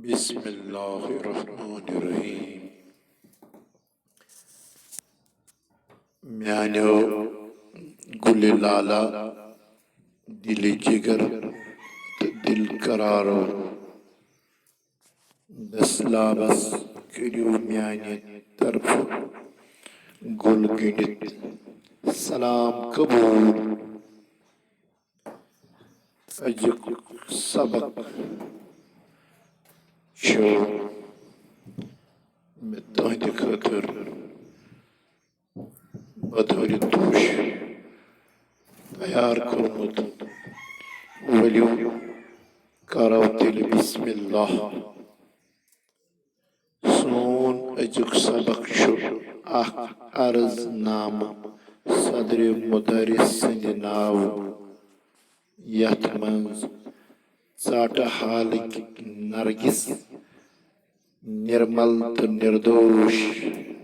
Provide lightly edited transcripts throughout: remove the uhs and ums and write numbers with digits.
बिस्मिल्लाहिर्रहमानिर्रहीम। म्यानो गुले लाला दिले जिगर दिल करारो दसलाबस करियो म्याने तरफ गुल गिनित सलाम कबूल अजुक सबक शो में तुहद खतर बदौर दोष तैयार कोरमुत वलियो करो तिल बिस्मिल्लाह। सोन अजुक सबक शो अर्ज नाम सदर मुदरिस संद नाव यथ मंज चाट हालिक नरगिस निर्मल तो निर्दोष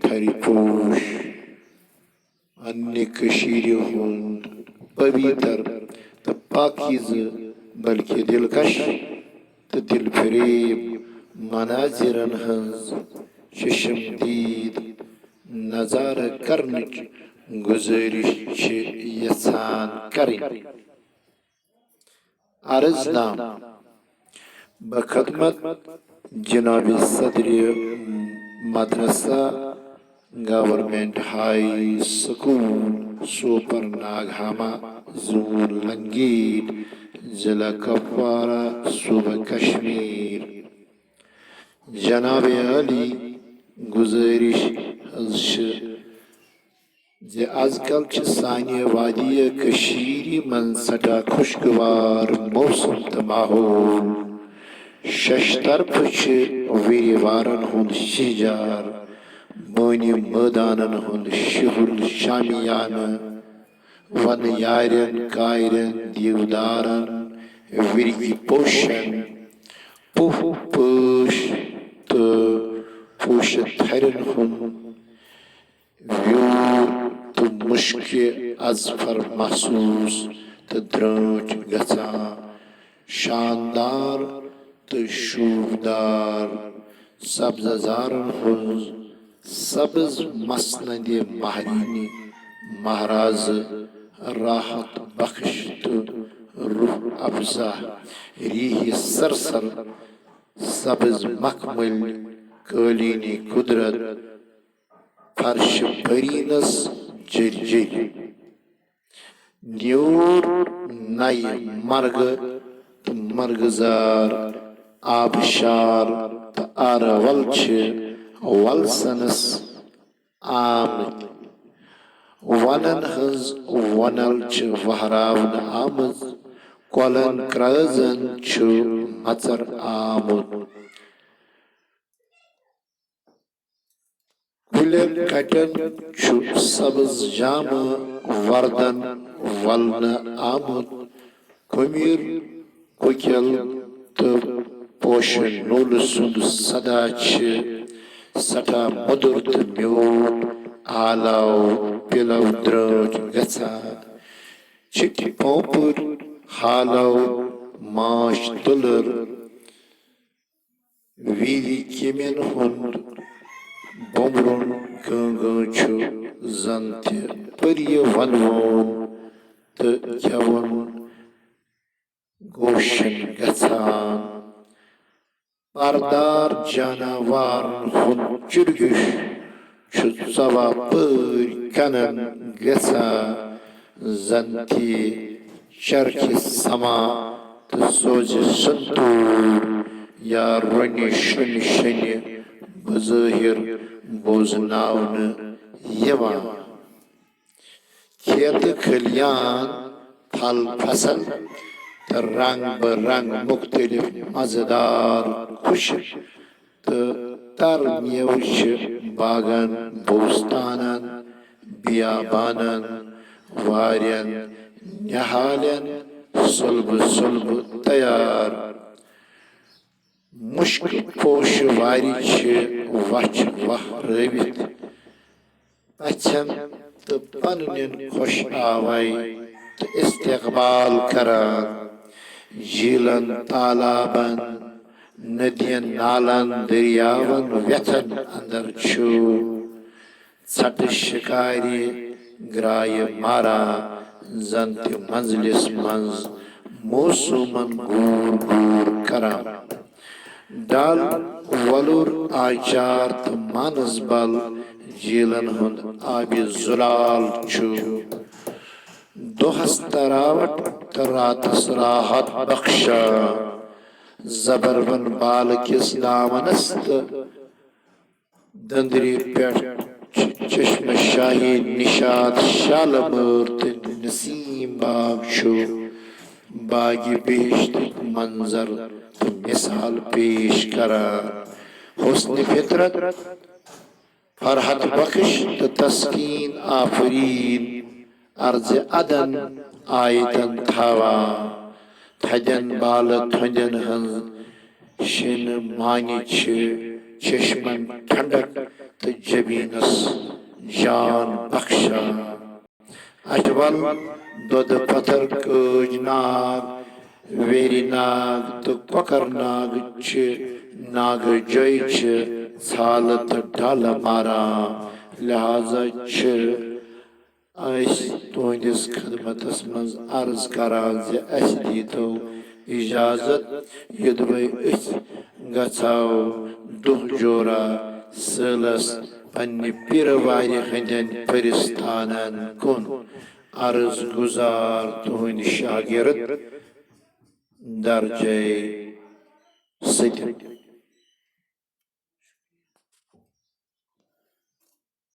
खरिपोश अन्य कशीर हुंद पवित्र तो पाकीज़ बल्कि दिलकश तो दिल फरेब मनाजिरन हंज चश्मदीद नजारा करनच गुजारिश यसान करें। अर्ज़नाम बखदमत जनाब सदर मदरसा government high school Sopore Nagahama zone Langate जिला कपवारा सूबा कश्मीर। जनाब अली गुजारिश आजकल सानि वादिय कशीर मन सटा खुशगवार मौसम तो माहौल शश तरफ वीरवारन हुंद शहजार मोनी मैदानन हुंद शहुल शामियान वन यारन कायरन दीवदारन विरगी पोशन पुह पोश तो पोश थरन हुंद व्यू तो मुश्के अजफर महसूस तो द्रोच गसा शानदार तो शूबदार सब्ज़ारन हुंज सब्ज मसनद महरीनी महाराज राहत बख्श तो रूह अफजा रीह सरसर सब्ज मखमल कालीनी कुदरत फर्श बरीनस जर जर न्यूर नई मर्ग तो मर्गजार आबशार तो आरवल वलसनस आमद वनन हंज वनल वहरावन आमद कोलन क्रजन मचर आमद कुलर कटन सब्ज जाम वर्दन वलन आमद कुमिर कुकल तो पोशन नूल सुंद सदा सटा मधुर तो म्यूट आलाव पिलव द्रोच गसान चिट्टी पोपुर हालाव माश तुलर वीरी केमेन हुंद बोमरुन गंगो जंत्य परिय वनवोन तो यवन गोशन गसान पारदार जानवार हुन चुरगुश सवा पर कनन गसा जंती चरखी समा तो सोज संतूर या रनि शन शनि बज़ाहिर बोझनावन यवान खेत खलियान फल फसल तो रंग बरंग मुख्तलिफ मजेदार खुश तो तर मेवश बागन बोस्तानन बियाबानन वारियन निहालन सुलब सुलब तैयार मुश्क पोश वारी वच वह रवित पछन तो पन्न खुश आवाई तो इस्तकबाल करान झीलन तालाबन नदियन नालन दरियावन व्यथन अंदर छु छट शिकारी ग्राय मारा जंत मंजलिस मंज मौसुमन गूर गूर करा डाल वलुर आचार तो मानसबल झीलन हुंद आबि जुलाल छु दोहस तरावट तरातस राहत बख्शा जबरवन बाल किस दामनस दंदरी पेट चश्म शाही निशात शालमर नसीम बाग छु बागी बेश्त मंजर तो मिसाल पेश करा हुस्न फितरत फरहत बख्श तो तस्कीन आफरीन अर्ज अदन आयतन थावा थजन बाल थजन हंज शिन मानी चश्मन ठंडक तो जबीनस जान बख्शा अजवल दुध पथर कज नाग वेरी नाग तो ककर नाग नाग जय साल तो डाल मारा लिहाजा तुहंदिस खदमतस मज अर्ज करान जे अस दीतो इजाजत युदवे गछाओ दुह जोरा सलस पन्ने पिरवारि हंदन परिस्तानन कुन अर्ज गुजार तुहंद शागिर्द दर्जे सद